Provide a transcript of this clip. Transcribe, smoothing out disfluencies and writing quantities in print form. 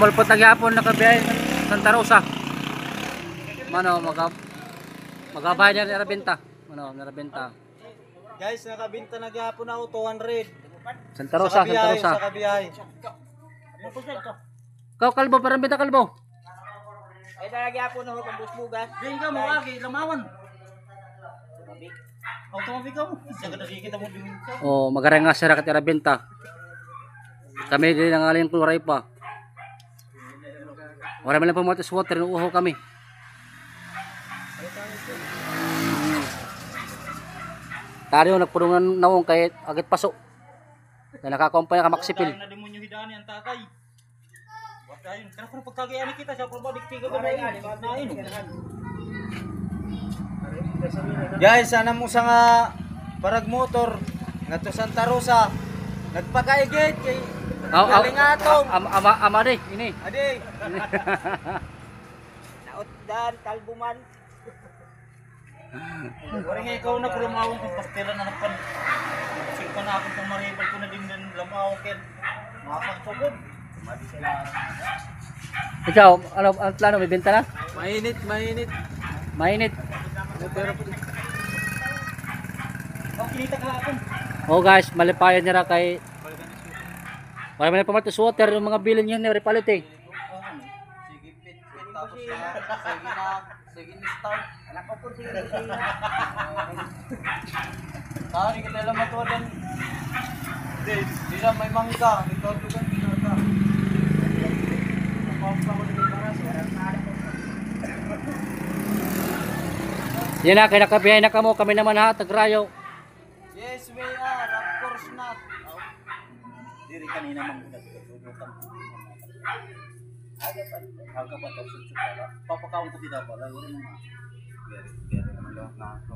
mulpot na gyapon nakabiyahe Santa Rosa. Mano magabay na narabenta. Mano narabenta. Guys, nakabenta na gyapon ako 200. Santa Rosa, Santa Rosa. Sa kabiyahe. Kau kalbo parang benta kalbo. Ay gyapon na ho kung busbugas. Ding ka mo agi lamawan. Automatic ka mo. Sa nakikita mo din. Oh, magaray nga sira kat narabenta. Kami din ang aling kluray pa. Wala man lang pumatas water, nuuhaw kami. Tari yung nagpudungan nawong kahit agad paso. Na nakakumpanya ka maksipil. Na demonyo hidani ang tatay. Wag ayun, kana ko pagkagayani kita sa kurba diktiga ba nain. Guys, sana mo sa nga parag motor ngadto Santa Rosa. Nagpakaigit kay Galingatong. Ama de, ini. Adi. Nautdan kalbuman. Wala nga ikaw na kulumawon kung pastela na napan. Sige pa na akong pamaribal ko na din lamawon ken. Makapagpagod. Ikaw, ano ang plano, may benta na? Mainit. Mainit. Pero kinita ka ako. Oh guys, malipayan niya ra kay wala man lang pumatas water yung mga bilin niya ni repalit eh. Sige pit tapos sige na start. Anak ko po sige. Tari kita lang matuwalan. Di na may mangga, ikaw tugan pinaka. Yan na, kaya nakabiyahe na kamo, kami naman ha, tagrayo. Yes, we are, of course not. Diri kanina mangga dudukan. Aga pa to susu pala. Papakaon ko tidak pala, yun na. Gere naman daw na ako.